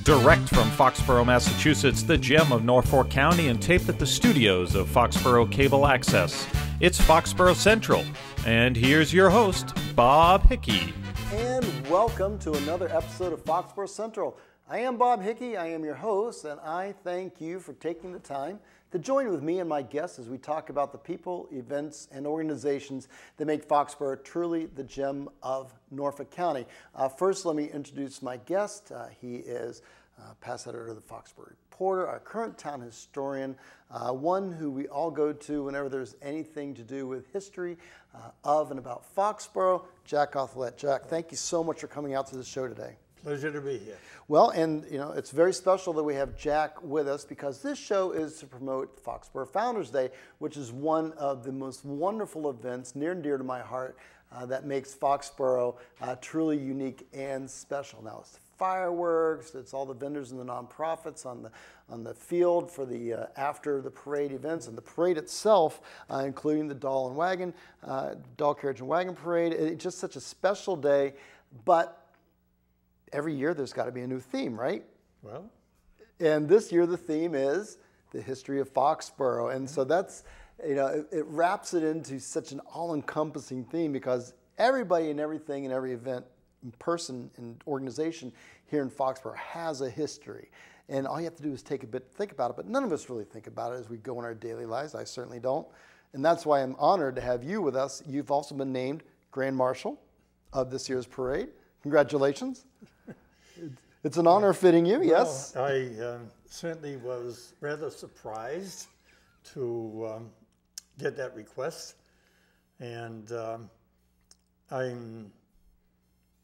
Direct from Foxborough, Massachusetts, the gem of Norfolk County, and taped at the studios of Foxborough Cable Access. It's Foxborough Central, and here's your host, Bob Hickey. And welcome to another episode of Foxborough Central. I am Bob Hickey, I am your host, and I thank you for taking the time to join with me and my guests as we talk about the people, events, and organizations that make Foxborough truly the gem of Norfolk County. First, let me introduce my guest. He is past editor of the Foxborough Reporter, our current town historian, one who we all go to whenever there's anything to do with history of and about Foxborough, Jack Othelet. Jack, thank you so much for coming out to the show today. Pleasure to be here. Well, and you know, it's very special that we have Jack with us because this show is to promote Foxborough Founders Day, which is one of the most wonderful events near and dear to my heart that makes Foxborough truly unique and special. Now, it's fireworks, it's all the vendors and the nonprofits on the field for the after the parade events, and the parade itself, including the doll carriage and wagon parade. It's just such a special day, but every year there's got to be a new theme, right? Well, and this year the theme is the history of Foxborough, and so that's, you know, it wraps it into such an all-encompassing theme because everybody and everything and every event, person and organization here in Foxborough has a history, and all you have to do is take a bit to think about it. But none of us really think about it as we go in our daily lives. I certainly don't, and that's why I'm honored to have you with us. You've also been named Grand Marshal of this year's parade. Congratulations. It's an honor fitting you, yes? Well, I certainly was rather surprised to get that request, and I'm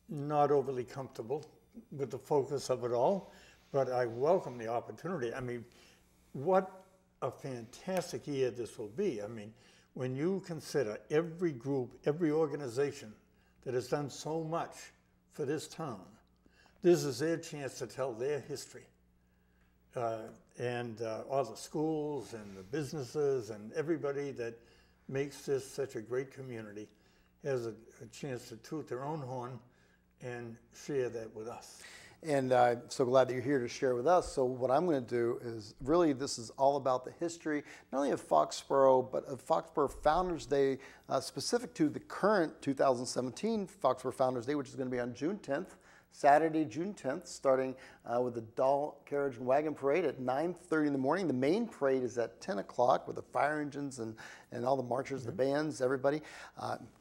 not overly comfortable with the focus of it all, but I welcome the opportunity. I mean, what a fantastic year this will be. I mean, when you consider every group, every organization that has done so much for this town, this is their chance to tell their history. And all the schools and the businesses and everybody that makes this such a great community has a chance to toot their own horn and share that with us. And I'm so glad that you're here to share with us. So what I'm going to do is really, this is all about the history, not only of Foxborough, but of Foxborough Founders Day, specific to the current 2017 Foxborough Founders Day, which is going to be on June 10th. Saturday, June 10th, starting with the doll carriage and wagon parade at 9:30 in the morning. The main parade is at 10 o'clock with the fire engines and all the marchers, the bands, everybody,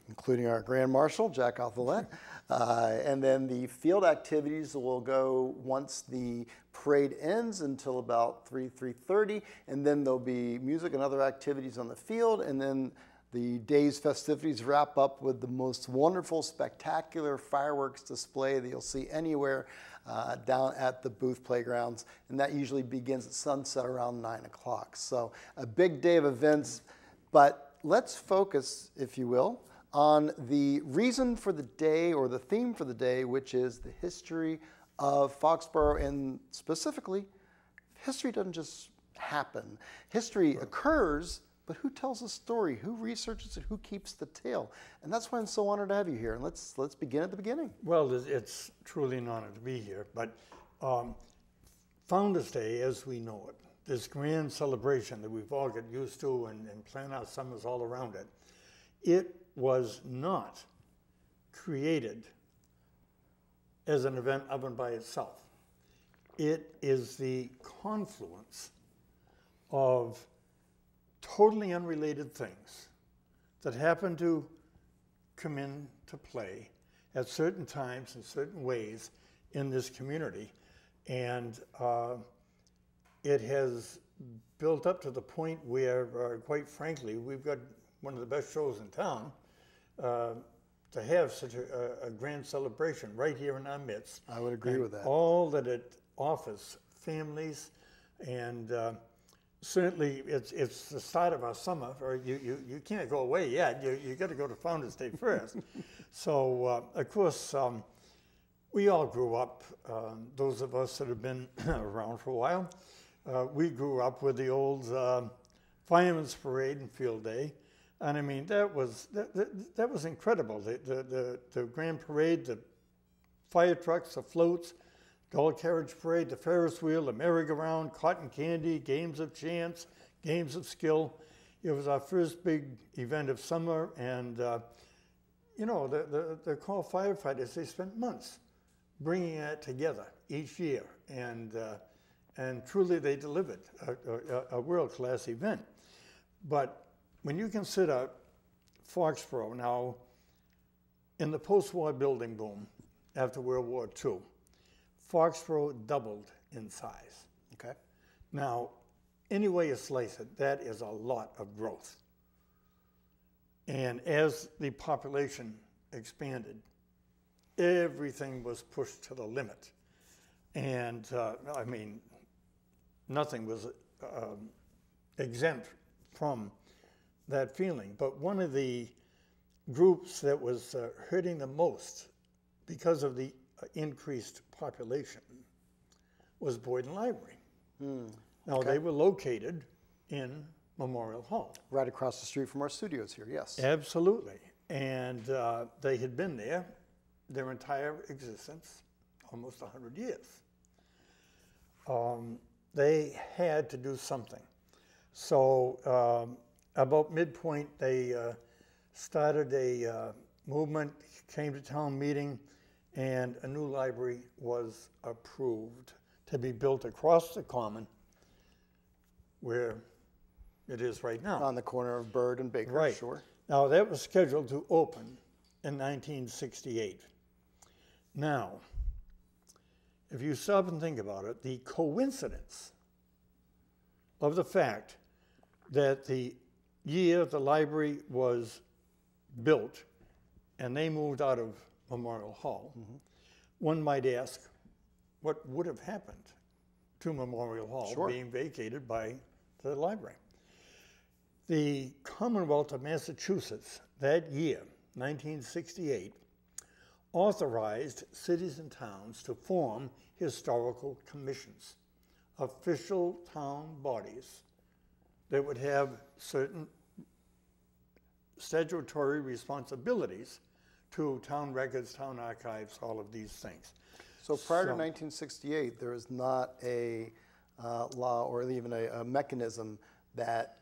including our Grand Marshal, Jack Othelet. And then the field activities will go once the parade ends until about 3:30, and then there'll be music and other activities on the field, and then the day's festivities wrap up with the most wonderful, spectacular fireworks display that you'll see anywhere down at the Booth Playgrounds, and that usually begins at sunset around 9 o'clock. So a big day of events, but let's focus, if you will, on the reason for the day, or the theme for the day, which is the history of Foxborough, and specifically, history doesn't just happen. History occurs, but who tells the story? Who researches it? Who keeps the tale? And that's why I'm so honored to have you here. And let's begin at the beginning. Well, it's truly an honor to be here. But Founders Day, as we know it, this grand celebration that we've all got used to and plan our summers all around it, it was not created as an event of and by itself. It is the confluence of totally unrelated things that happen to come into play at certain times in certain ways in this community. And it has built up to the point where, quite frankly, we've got one of the best shows in town to have such a grand celebration right here in our midst. I would agree with that. All that it offers families, and certainly it's the start of our summer. Or you can't go away yet. You got to go to Founders Day first. So of course we all grew up. Those of us that have been around for a while, we grew up with the old Fireman's Parade and Field Day. And I mean, that was incredible. The Grand Parade, the fire trucks, the floats, Gold Carriage Parade, the Ferris wheel, the merry-go-round, cotton candy, games of chance, games of skill. It was our first big event of summer, and you know, the call firefighters, they spent months bringing it together each year, and truly they delivered a world-class event. But when you consider Foxborough now, in the post-war building boom after World War II, Foxborough doubled in size. Okay. Now, any way you slice it, that is a lot of growth. And as the population expanded, everything was pushed to the limit. And I mean, nothing was exempt from that feeling. But one of the groups that was hurting the most because of the increased population was Boyden Library. Now, they were located in Memorial Hall. Right across the street from our studios here, yes. Absolutely. And they had been there their entire existence, almost 100 years. They had to do something. So about midpoint, they started a movement, came to town meeting, and a new library was approved to be built across the common where it is right now. On the corner of Bird and Baker, Right. sure. Now, that was scheduled to open in 1968. Now, if you stop and think about it, the coincidence of the fact that the year the library was built and they moved out of Memorial Hall, one might ask, what would have happened to Memorial Hall being vacated by the library? The Commonwealth of Massachusetts that year, 1968, authorized cities and towns to form historical commissions, official town bodies that would have certain statutory responsibilities to town records, town archives, all of these things. So prior to 1968, there was not a law or even a mechanism that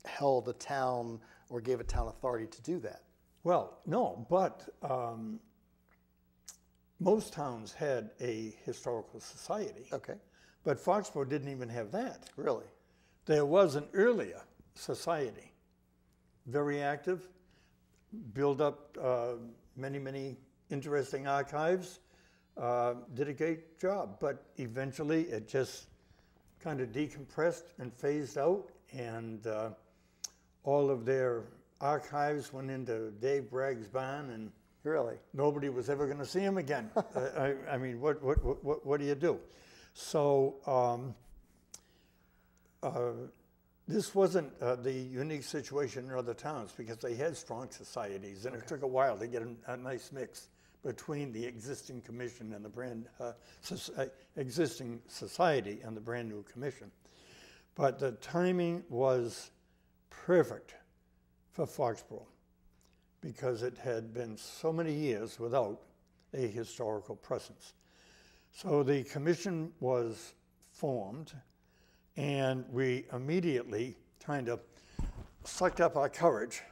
held a town or gave a town authority to do that. Well, no, but most towns had a historical society. Okay. But Foxborough didn't even have that. Really? There was an earlier society, very active, built up many, many interesting archives, did a great job, but eventually it just kind of decompressed and phased out, and all of their archives went into Dave Bragg's barn, and Really? nobody was ever going to see him again. I mean, what do you do? So this wasn't the unique situation in other towns because they had strong societies, and it took a while to get a nice mix between the existing commission and the brand existing society and the brand new commission. But the timing was perfect for Foxborough because it had been so many years without a historical presence. So the commission was formed, and we immediately kind of sucked up our courage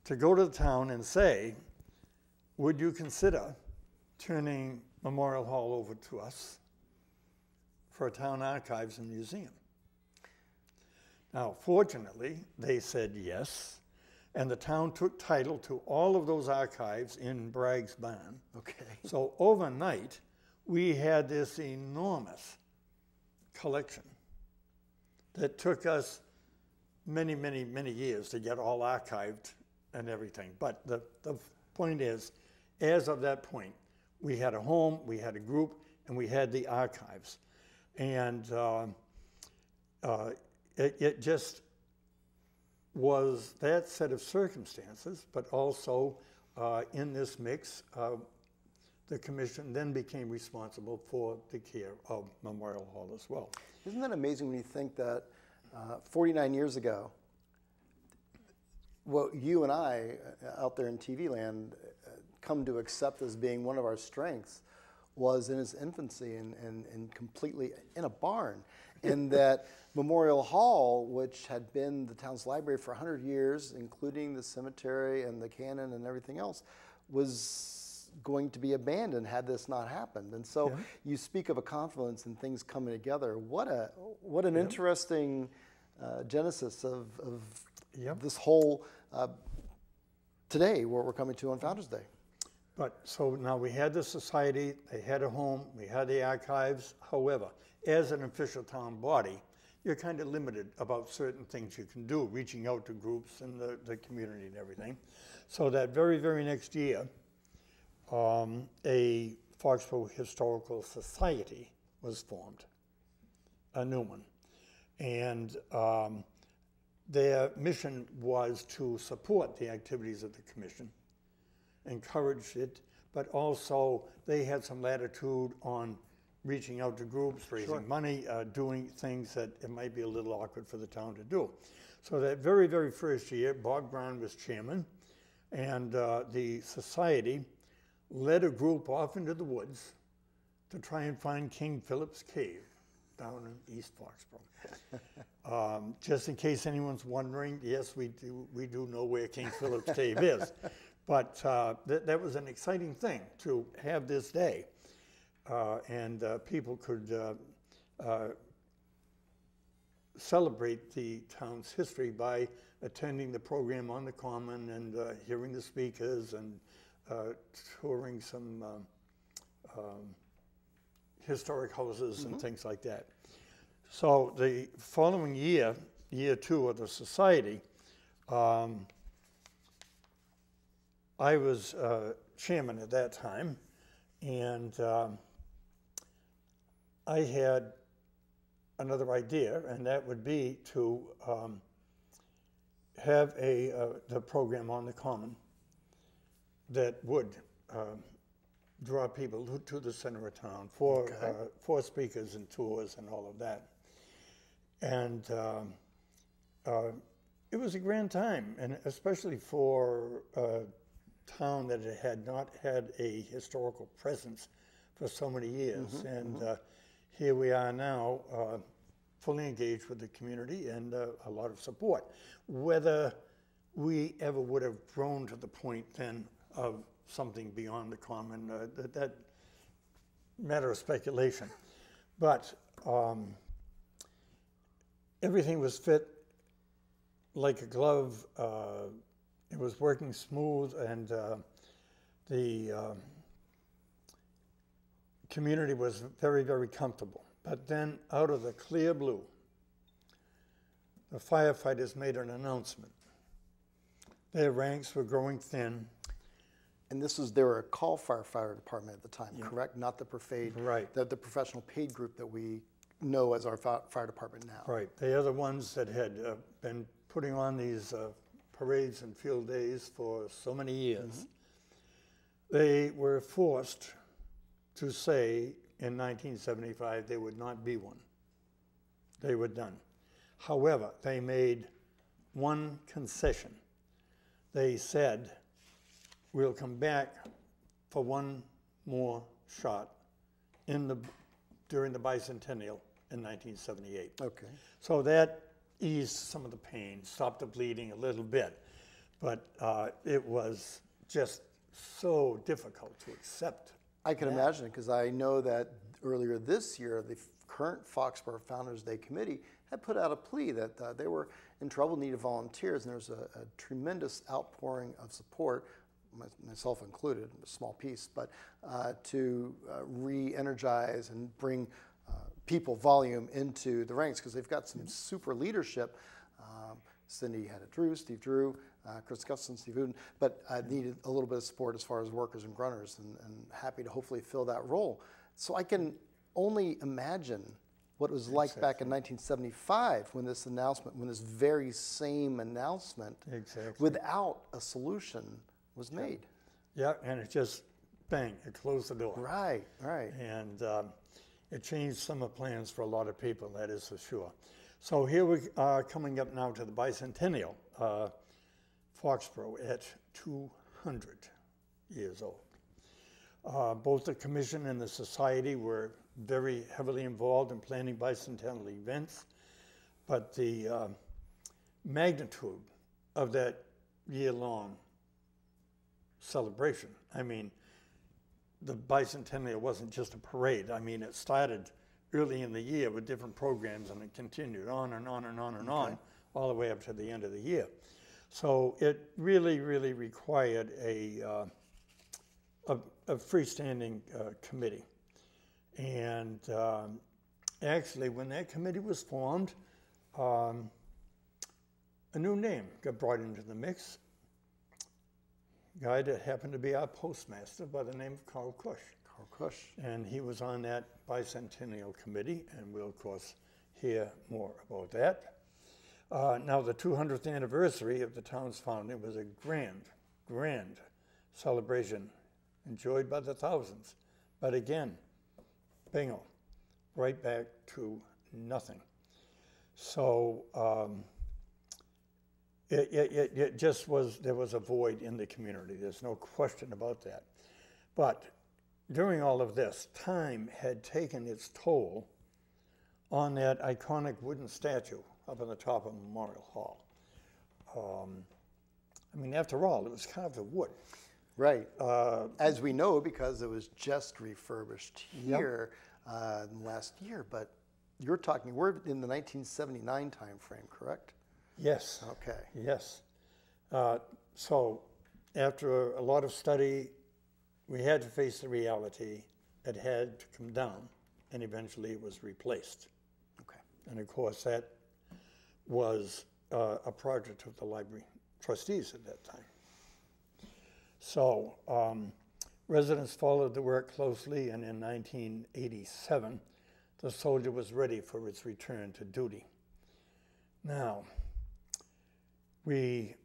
to go to the town and say, would you consider turning Memorial Hall over to us for a town archives and museum? Now, fortunately, they said yes, and the town took title to all of those archives in Bragg's barn. Okay. So overnight, we had this enormous collection that took us many, many, many years to get all archived and everything. But the point is, as of that point, we had a home, we had a group, and we had the archives. And it just was that set of circumstances, but also in this mix, the commission then became responsible for the care of Memorial Hall as well. Isn't that amazing when you think that 49 years ago, what you and I out there in TV land come to accept as being one of our strengths was in its infancy and completely in a barn. And that Memorial Hall, which had been the town's library for 100 years, including the cemetery and the cannon and everything else, was going to be abandoned had this not happened. And so you speak of a confluence and things coming together. What an interesting genesis of this whole today, what we're coming to on Founders Day. But so now we had the society, they had a home, we had the archives. However, as an official town body, you're kind of limited about certain things you can do, reaching out to groups and the community and everything. So that very next year, a Foxborough Historical Society was formed, a new one. And their mission was to support the activities of the commission, encourage it, but also they had some latitude on reaching out to groups, raising money, doing things that it might be a little awkward for the town to do. So that very first year, Bob Brown was chairman, and the society led a group off into the woods to try and find King Philip's Cave down in East Foxborough. Just in case anyone's wondering, yes, we do know where King Philip's Cave is. But that was an exciting thing to have this day. And people could celebrate the town's history by attending the program on the Common and hearing the speakers and touring some historic houses and things like that. So the following year, year 2 of the society, I was chairman at that time, and I had another idea, and that would be to have the program on the Common that would draw people to the center of town for speakers and tours and all of that. And it was a grand time, and especially for a town that had not had a historical presence for so many years. Here we are now, fully engaged with the community and a lot of support. Whether we ever would have grown to the point then of something beyond the Common, that matter of speculation. But everything was fit like a glove. It was working smooth, and the community was very comfortable. But then out of the clear blue, the firefighters made an announcement. Their ranks were growing thin. And they were a call fire department at the time, correct? Not the the professional paid group that we know as our fire department now. Right. They are the ones that had been putting on these parades and field days for so many years. They were forced to say in 1975 there would not be one. They were done. However, they made one concession. They said, we'll come back for one more shot during the bicentennial in 1978. Okay. So that eased some of the pain, stopped the bleeding a little bit, but it was just so difficult to accept. I can imagine it, because I know that earlier this year, the current Foxborough Founders Day Committee had put out a plea that they were in trouble, needed volunteers, and there was a tremendous outpouring of support, myself included, a small piece, but to re-energize and bring volume into the ranks, because they've got some super leadership. Cindy had it, Steve Drew, Chris Gustafson, Steve Uden, but needed a little bit of support as far as workers and grunters, and happy to hopefully fill that role. So I can only imagine what it was like back in 1975 when this very same announcement, without a solution, was made. Yeah, and it just, bang, it closed the door. Right. And it changed some of the plans for a lot of people, that is for sure. So here we are coming up now to the bicentennial. Foxborough at 200 years old. Both the commission and the society were very heavily involved in planning bicentennial events, but the magnitude of that year-long celebration, I mean, the bicentennial wasn't just a parade. I mean, it started early in the year with different programs, and it continued on and on and on and on, all the way up to the end of the year. So it really, really required a freestanding committee. And actually, when that committee was formed, a new name got brought into the mix. A guy that happened to be our postmaster by the name of Carl Cush. Carl Cush. And he was on that bicentennial committee, and we'll, of course, hear more about that. Now, the 200th anniversary of the town's founding was a grand, grand celebration enjoyed by the thousands. But again, bingo, right back to nothing. So it just was, there was a void in the community. There's no question about that. But during all of this, time had taken its toll on that iconic wooden statue up on the top of Memorial Hall. I mean, after all, it was carved of wood. Right. As we know, because it was just refurbished here last year, but you're talking, we're in the 1979 time frame, correct? Yes. Okay. Yes. So after a lot of study, we had to face the reality. It had to come down, and eventually it was replaced. Okay. And of course, that was a project of the library trustees at that time. So residents followed the work closely, and in 1987, the soldier was ready for its return to duty. Now, we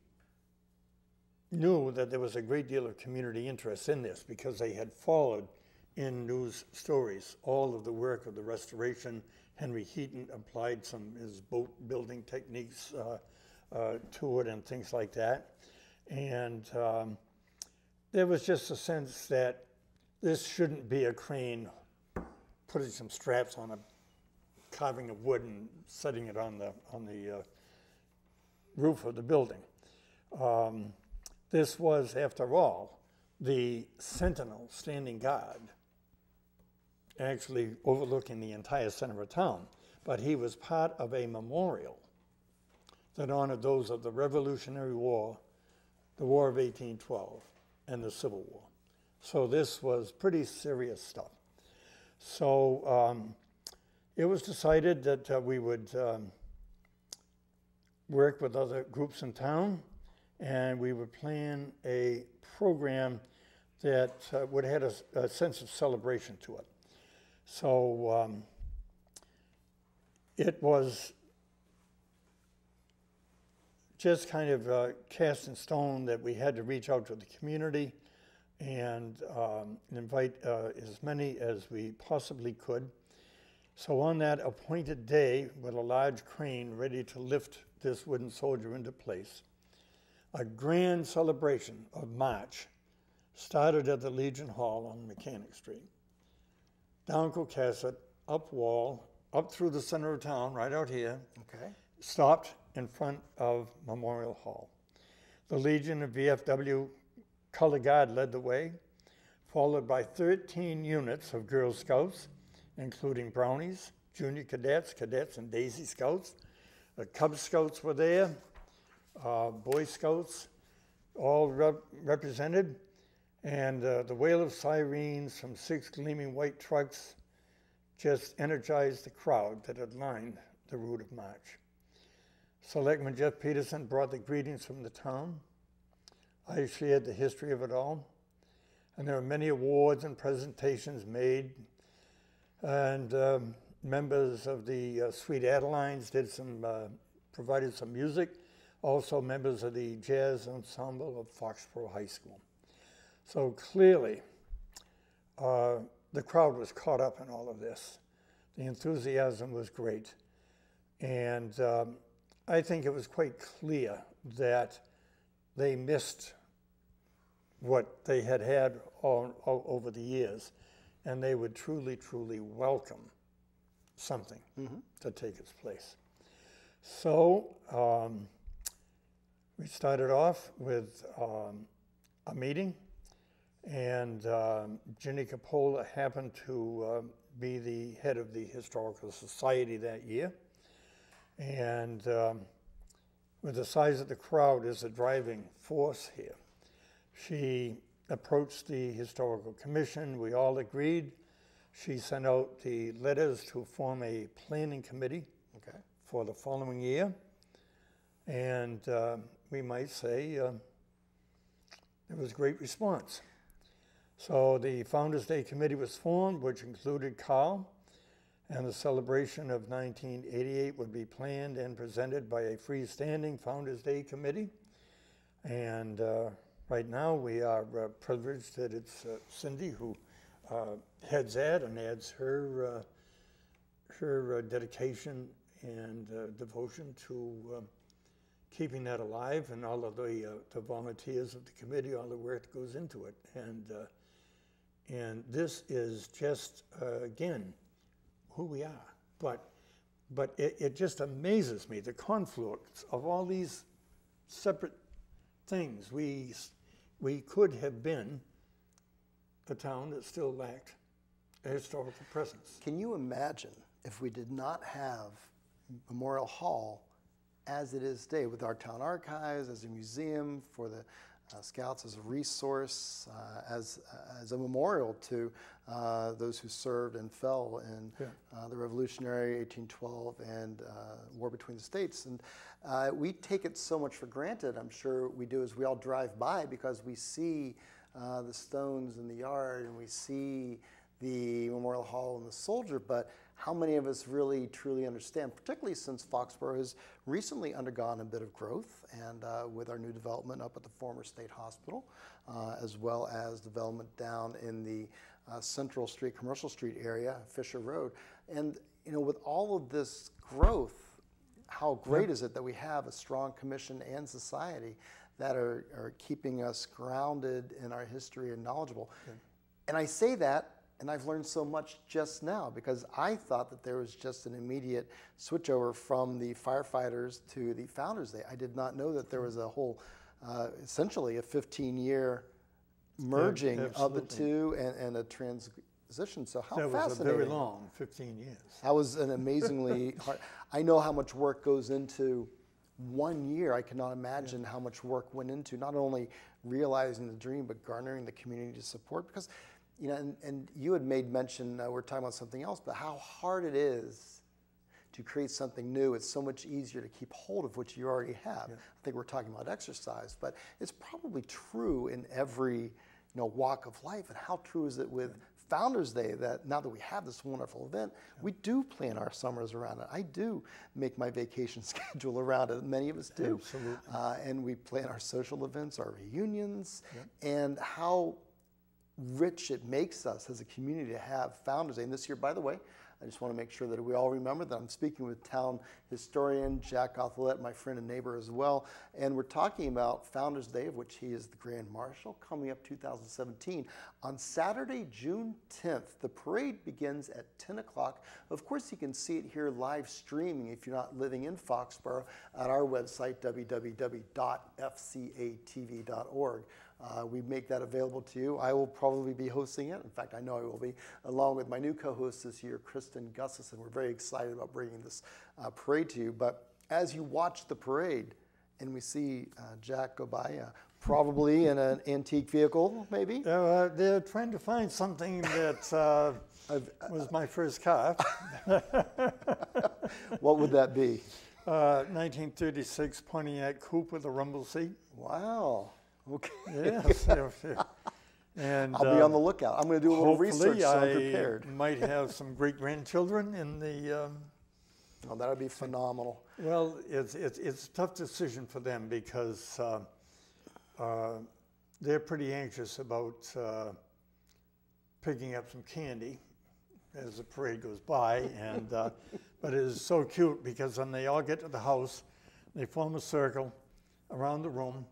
knew that there was a great deal of community interest in this because they had followed in news stories all of the work of the restoration. Henry Heaton applied his boat building techniques to it and things like that. And there was just a sense that this shouldn't be a crane putting some straps on a carving of wood and setting it on the roof of the building. This was, after all, the sentinel standing guard, actually overlooking the entire center of town. But he was part of a memorial that honored those of the Revolutionary War, the War of 1812, and the Civil War. So this was pretty serious stuff. So it was decided that we would work with other groups in town, and we would plan a program that would have a sense of celebration to it. So it was just kind of cast in stone that we had to reach out to the community and invite as many as we possibly could. So on that appointed day, with a large crane ready to lift this wooden soldier into place, a grand celebration of March started at the Legion Hall on Mechanic Street, down Cohasset, up Wall, up through the center of town, right out here, stopped in front of Memorial Hall. The Legion and VFW Color Guard led the way, followed by 13 units of Girl Scouts, including Brownies, Junior Cadets, Cadets, and Daisy Scouts. The Cub Scouts were there, Boy Scouts, all represented, and the wail of sirens from 6 gleaming white trucks just energized the crowd that had lined the route of march. Selectman Jeff Peterson brought the greetings from the town. I shared the history of it all, and there were many awards and presentations made, and members of the Sweet Adelines provided some music, also members of the jazz ensemble of Foxborough High School. So clearly, the crowd was caught up in all of this. The enthusiasm was great. And I think it was quite clear that they missed what they had all over the years, and they would truly, truly welcome something to take its place. So we started off with a meeting, and Ginny Capola happened to be the head of the Historical Society that year. And with the size of the crowd as a driving force here, she approached the Historical Commission. We all agreed. She sent out the letters to form a planning committee for the following year. And we might say there was great response. So the Founders Day Committee was formed, which included Carl, and the celebration of 1988 would be planned and presented by a freestanding Founders Day Committee. And right now we are privileged that it's Cindy who heads that and adds her dedication and devotion to keeping that alive, and all of the volunteers of the committee, all the work that goes into it. And this is just, again, who we are. But it just amazes me, the confluence of all these separate things. We could have been the town that still lacked a historical presence. Can you imagine if we did not have Memorial Hall as it is today, with our town archives, as a museum for the Scouts, as a resource, as a memorial to those who served and fell in the Revolutionary 1812 and War between the states. And we take it so much for granted, I'm sure we do, as we all drive by, because we see the stones in the yard and we see the Memorial Hall and the soldier, but how many of us really truly understand, particularly since Foxborough has recently undergone a bit of growth, and with our new development up at the former state hospital, as well as development down in the Central Street, Commercial Street area, Fisher Road. And you know, with all of this growth, how great is it that we have a strong commission and society that are keeping us grounded in our history and knowledgeable. And I say that, and I've learned so much just now, because I thought that there was just an immediate switchover from the firefighters to the Founders Day. I did not know that there was a whole, essentially a 15-year merging of the two and a transition. So how fascinating. That was a very long 15 years. That was an amazingly hard. I know how much work goes into 1 year. I cannot imagine how much work went into not only realizing the dream, but garnering the community support. Because, you know, and you had made mention, we're talking about something else, but how hard it is to create something new. It's so much easier to keep hold of what you already have. I think we're talking about exercise, but it's probably true in every walk of life. And how true is it with Founders Day, that now that we have this wonderful event, we do plan our summers around it. I do make my vacation schedule around it. Many of us do. Absolutely. And we plan our social events, our reunions, and how rich it makes us as a community to have Founders Day. And this year, by the way, I just want to make sure that we all remember that I'm speaking with town historian Jack Gothelette, my friend and neighbor as well. And we're talking about Founders Day, of which he is the Grand Marshal, coming up 2017. On Saturday, June 10th, the parade begins at 10 o'clock. Of course, you can see it here live streaming if you're not living in Foxborough at our website, www.fcatv.org. We make that available to you. I will probably be hosting it. In fact, I know I will be, along with my new co-host this year, Kristen Gustafson. We're very excited about bringing this parade to you. But as you watch the parade, and we see Jack go by, probably in an antique vehicle, maybe? They're trying to find something that was my first car. What would that be? 1936 Pontiac Coupe with a rumble seat. Wow. Okay. Yes. And I'll be on the lookout. I'm going to do a little research so I'm prepared. I might have some great-grandchildren in the... Oh, that would be phenomenal. Well, it's a tough decision for them, because they're pretty anxious about picking up some candy as the parade goes by. And but it is so cute, because when they all get to the house, they form a circle around the room,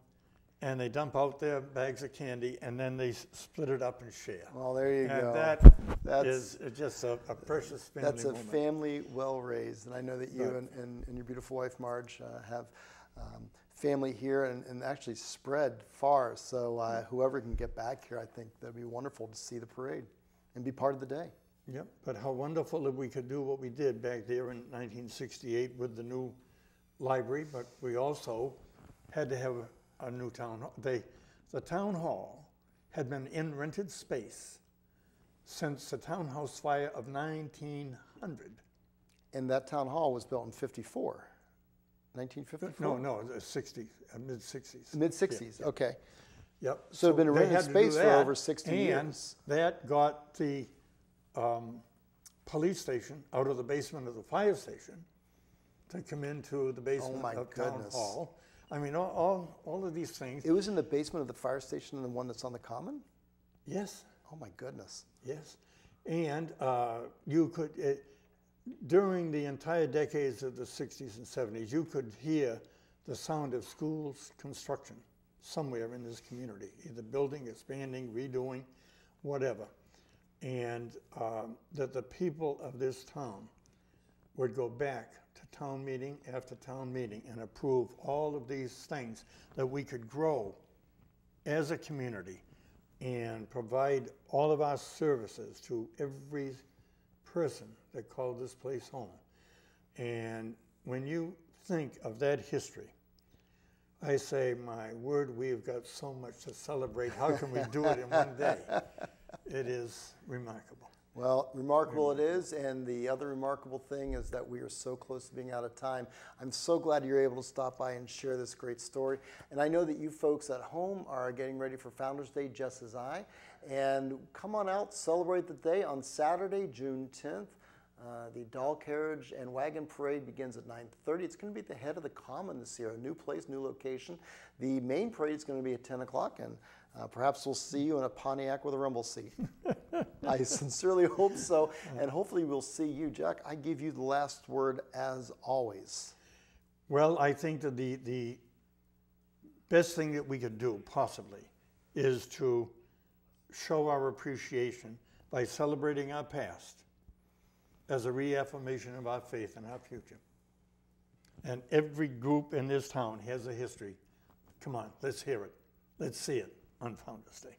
and they dump out their bags of candy, and then they split it up and share. Well, there you go. That is just a precious family That's a moment. family well raised, and I know that you and your beautiful wife Marge have family here and actually spread far. So whoever can get back here, I think that'd be wonderful to see the parade and be part of the day. Yep, but how wonderful that we could do what we did back there in 1968 with the new library, but we also had to have a new town hall. The town hall had been in rented space since the townhouse fire of 1900. And that town hall was built in 54, 1954? No, the 60s, mid-60s. Mid-60s, yeah. Okay. Yep. So it'd been a they rented had to space do for that, over 60 years. And that got the police station out of the basement of the fire station to come into the basement of town hall. I mean, all of these things. It was in the basement of the fire station and the one that's on the common? Yes. Oh my goodness. Yes. And you could, during the entire decades of the 60s and 70s, you could hear the sound of schools construction somewhere in this community, either building, expanding, redoing, whatever. And that the people of this town would go back to town meeting after town meeting and approve all of these things that we could grow as a community and provide all of our services to every person that called this place home. And when you think of that history, I say, my word, we've got so much to celebrate. How can we do it in one day? It is remarkable. Well, remarkable it is, and the other remarkable thing is that we are so close to being out of time. I'm so glad you're able to stop by and share this great story. And I know that you folks at home are getting ready for Founders Day just as I. And come on out, celebrate the day on Saturday, June 10th. The doll carriage and wagon parade begins at 9:30. It's going to be at the head of the Common this year, a new place, new location. The main parade is going to be at 10 o'clock, and perhaps we'll see you in a Pontiac with a rumble seat. I sincerely hope so, and hopefully we'll see you. Jack, I give you the last word as always. Well, I think that the best thing that we could do, possibly, is to show our appreciation by celebrating our past as a reaffirmation of our faith in our future. And every group in this town has a history. Come on, let's hear it. Let's see it on Founders Day.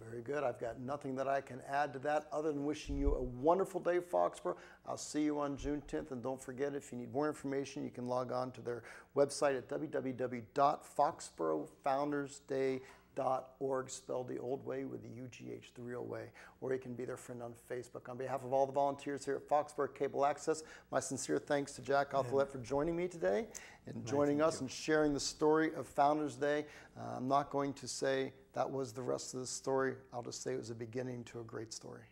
Very good. I've got nothing that I can add to that other than wishing you a wonderful day, Foxborough. I'll see you on June 10th, and don't forget, if you need more information, you can log on to their website at www.foxboroughfoundersday.org, spelled the old way with the UGH, the real way, or you can be their friend on Facebook. On behalf of all the volunteers here at Foxborough Cable Access, my sincere thanks to Jack Alfolet for joining me today and joining us and sharing the story of Founders Day. I'm not going to say that was the rest of the story. I'll just say it was a beginning to a great story.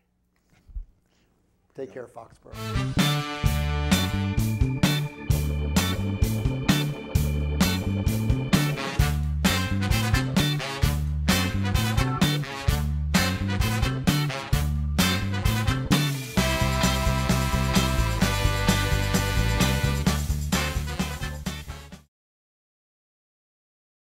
Take care, Foxborough.